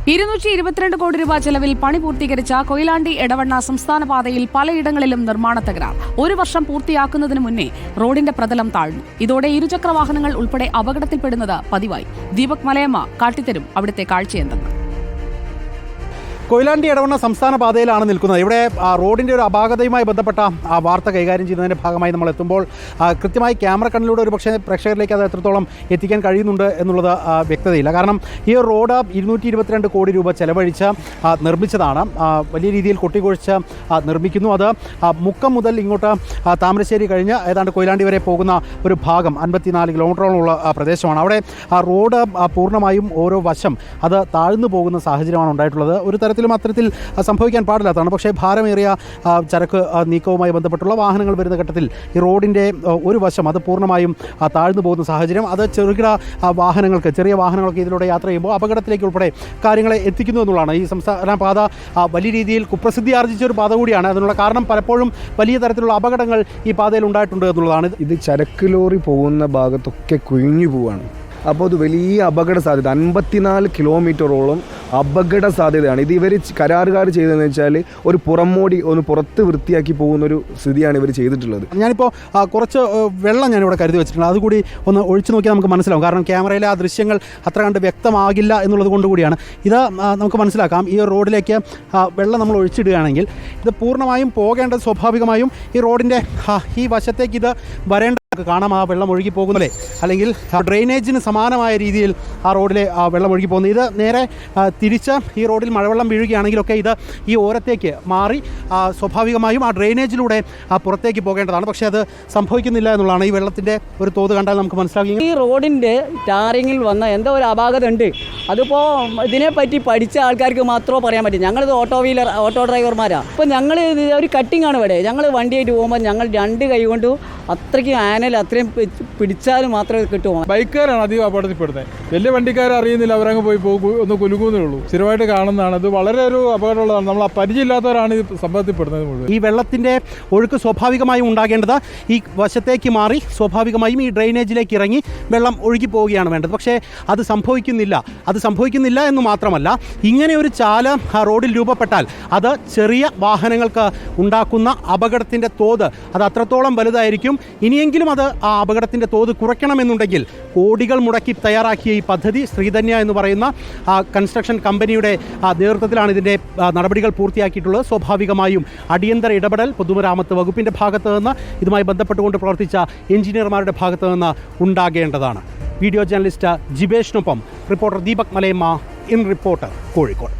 222 കോടി രൂപ ചെലവിൽ പണി പൂർത്തീകരിച്ച കൊയിലാണ്ടി എടവണ്ണ സംസ്ഥാന പാതയിൽ പലയിടങ്ങളിലും നിർമ്മാണ തകരാർ. 1 വർഷം പൂർത്തിയാക്കുന്നതിന് മുന്നേ റോഡിന്റെ പ്രതലം താഴ്ന്നു. ഇതോടെ ഇരുചക്ര വാഹനങ്ങൾ ഉൾപ്പെടെ അപകടത്തിൽപ്പെടുന്നത് പതിവായി. ദീപക് മലയമ്മ കാട്ടിത്തരും അവിടുത്തെ കാഴ്ചയെന്തെന്ന്. കൊയിലാണ്ടി എടവണ്ണ സംസ്ഥാന പാതയിലാണ് നിൽക്കുന്നത്. ഇവിടെ റോഡിൻ്റെ ഒരു അപാകതയുമായി ബന്ധപ്പെട്ട വാർത്ത കൈകാര്യം ചെയ്യുന്നതിൻ്റെ ഭാഗമായി നമ്മൾ എത്തുമ്പോൾ കൃത്യമായി ക്യാമറ കണ്ണിലൂടെ ഒരു പക്ഷേ പ്രേക്ഷകരിലേക്ക് അത് എത്രത്തോളം എത്തിക്കാൻ കഴിയുന്നുണ്ട് എന്നുള്ളത് വ്യക്തതയില്ല. കാരണം ഈ റോഡ് 222 കോടി രൂപ ചെലവഴിച്ച് നിർമ്മിച്ചതാണ്. വലിയ രീതിയിൽ കൊട്ടിക്കൊഴിച്ച് നിർമ്മിക്കുന്നു. അത് മുക്കം മുതൽ ഇങ്ങോട്ട് താമരശ്ശേരി കഴിഞ്ഞ് ഏതാണ്ട് കൊയിലാണ്ടി വരെ പോകുന്ന ഒരു ഭാഗം 54 കിലോമീറ്ററോളമുള്ള പ്രദേശമാണ്. അവിടെ റോഡ് പൂർണ്ണമായും ഓരോ വശം അത് താഴ്ന്നു പോകുന്ന സാഹചര്യമാണ് ഉണ്ടായിട്ടുള്ളത്. ഒരു തരത്തിലും അത്തരത്തിൽ സംഭവിക്കാൻ പാടില്ലാത്തതാണ്. പക്ഷേ ഭാരമേറിയ ചരക്ക് നീക്കവുമായി ബന്ധപ്പെട്ടുള്ള വാഹനങ്ങൾ വരുന്ന ഘട്ടത്തിൽ ഈ റോഡിൻ്റെ ഒരു വശം അത് പൂർണ്ണമായും താഴ്ന്നു പോകുന്ന സാഹചര്യം അത് ചെറുകിട ചെറിയ വാഹനങ്ങൾക്ക് ഇതിലൂടെ യാത്ര ചെയ്യുമ്പോൾ അപകടത്തിലേക്ക് ഉൾപ്പെടെ കാര്യങ്ങളെ എത്തിക്കുന്നു എന്നുള്ളതാണ്. ഈ സംസ്ഥാന പാത വലിയ രീതിയിൽ കുപ്രസിദ്ധി ആർജിച്ച ഒരു പാത കൂടിയാണ്. അതിനുള്ള കാരണം പലപ്പോഴും വലിയ തരത്തിലുള്ള അപകടങ്ങൾ ഈ പാതയിൽ ഉണ്ടായിട്ടുണ്ട് എന്നുള്ളതാണ്. ഇത് ചരക്ക് ലോറി പോകുന്ന ഭാഗത്തൊക്കെ കുഴിഞ്ഞു പോവുകയാണ്. അപ്പോൾ അത് വലിയ അപകട സാധ്യത, 54 കിലോമീറ്ററോളം അപകട സാധ്യതയാണ്. ഇത് ഇവർ കരാറുകാർ ചെയ്തതെന്ന് വെച്ചാൽ ഒരു പുറമോടി ഒന്ന് പുറത്ത് വൃത്തിയാക്കി പോകുന്നൊരു സ്ഥിതിയാണ് ഇവർ ചെയ്തിട്ടുള്ളത്. ഞാനിപ്പോൾ കുറച്ച് വെള്ളം ഞാനിവിടെ കരുതി വെച്ചിട്ടുണ്ട്. അതുകൂടി ഒന്ന് ഒഴിച്ചു നോക്കിയാൽ നമുക്ക് മനസ്സിലാവും. കാരണം ക്യാമറയിലെ ആ ദൃശ്യങ്ങൾ അത്ര കണ്ട് വ്യക്തമാകില്ല എന്നുള്ളത് കൊണ്ട് കൂടിയാണ്. ഇത് നമുക്ക് മനസ്സിലാക്കാം. ഈ റോഡിലേക്ക് വെള്ളം നമ്മൾ ഒഴിച്ചിടുകയാണെങ്കിൽ ഇത് പൂർണ്ണമായും പോകേണ്ടത് സ്വാഭാവികമായും ഈ റോഡിൻ്റെ ഈ വശത്തേക്ക് ഇത് വരേണ്ട കാണാം. ആ വെള്ളം ഒഴുകി പോകുന്നല്ലേ, അല്ലെങ്കിൽ ഡ്രെയിനേജിന് സമാനമായ രീതിയിൽ ആ റോഡിലെ വെള്ളം ഒഴുകി പോകുന്നത്. ഇത് നേരെ തിരിച്ച് ഈ റോഡിൽ മഴവെള്ളം വീഴുകയാണെങ്കിലൊക്കെ ഇത് ഈ ഓരത്തേക്ക് മാറി സ്വാഭാവികമായും ആ ഡ്രെയിനേജിലൂടെ പുറത്തേക്ക് പോകേണ്ടതാണ്. പക്ഷേ അത് സംഭവിക്കുന്നില്ല എന്നുള്ളതാണ്. ഈ വെള്ളത്തിൻ്റെ ഒരു തോത് കണ്ടാൽ നമുക്ക് മനസ്സിലാകും. ഈ റോഡിൻ്റെ ടാറിങ്ങിൽ വന്ന എന്തോ ഒരു അപാകത ഉണ്ട്. അതിപ്പോൾ ഇതിനെപ്പറ്റി പഠിച്ച ആൾക്കാർക്ക് മാത്രമേ പറയാൻ പറ്റും. ഞങ്ങളിത് ഓട്ടോ ഡ്രൈവർമാരാണ്. ഇപ്പോൾ ഞങ്ങൾ ഒരു കട്ടിംഗ് ആണ് ഇവിടെ. ഞങ്ങൾ വണ്ടിയായിട്ട് പോകുമ്പോൾ ഞങ്ങൾ 2 കൈ കൊണ്ട് അത്രയ്ക്കും അത്രയും പിടിച്ചാൽ മാത്രമേ കിട്ടുമോ. ബൈക്കുകാരാണ് അധികം അപകടത്തിൽപ്പെടുന്നത്. വലിയ വണ്ടിക്കാരെ അറിയുന്നില്ല, അവരങ്ങ് പോയി ഒന്ന് കുലുക്കുന്നേ ഉള്ളൂ. സ്ഥിരമായിട്ട് കാണുന്നതാണ്. ഇത് വളരെ ഒരു അപകടമുള്ളതാണ്. നമ്മൾ പരിചയമില്ലാത്തവരാണ് ഇത് സംഭവത്തിൽപ്പെടുന്നത് മുഴുവൻ. ഈ വെള്ളത്തിൻ്റെ ഒഴുക്ക് സ്വാഭാവികമായും ഉണ്ടാകേണ്ടത് ഈ വശത്തേക്ക് മാറി സ്വാഭാവികമായും ഈ ഡ്രെയിനേജിലേക്ക് ഇറങ്ങി വെള്ളം ഒഴുകി പോവുകയാണ് വേണ്ടത്. പക്ഷേ അത് സംഭവിക്കുന്നില്ല എന്ന് മാത്രമല്ല, ഇങ്ങനെ ഒരു ചാല റോഡിൽ രൂപപ്പെട്ടാൽ അത് ചെറിയ വാഹനങ്ങൾക്ക് ഉണ്ടാക്കുന്ന അപകടത്തിൻ്റെ തോത് അത് അത്രത്തോളം വലുതായിരിക്കും. ഇനിയെങ്കിലും അത് ആ അപകടത്തിൻ്റെ തോത് കുറയ്ക്കണമെന്നുണ്ടെങ്കിൽ കോടികൾ മുടക്കി തയ്യാറാക്കിയ ഈ പദ്ധതി ശ്രീധന്യ എന്ന് പറയുന്ന കൺസ്ട്രക്ഷൻ കമ്പനിയുടെ നേതൃത്വത്തിലാണ് ഇതിൻ്റെ നടപടികൾ പൂർത്തിയാക്കിയിട്ടുള്ളത്. സ്വാഭാവികമായും അടിയന്തര ഇടപെടൽ പൊതുമരാമത്ത് വകുപ്പിൻ്റെ ഭാഗത്ത് നിന്ന് ഇതുമായി ബന്ധപ്പെട്ടുകൊണ്ട് പ്രവർത്തിച്ച എഞ്ചിനീയർമാരുടെ ഭാഗത്ത് നിന്ന് ഉണ്ടാകേണ്ടതാണ്. വീഡിയോ ജേർണലിസ്റ്റ് ജിബേഷിനൊപ്പം reporter Deepak Malayamma, in reporter, Kozhikode.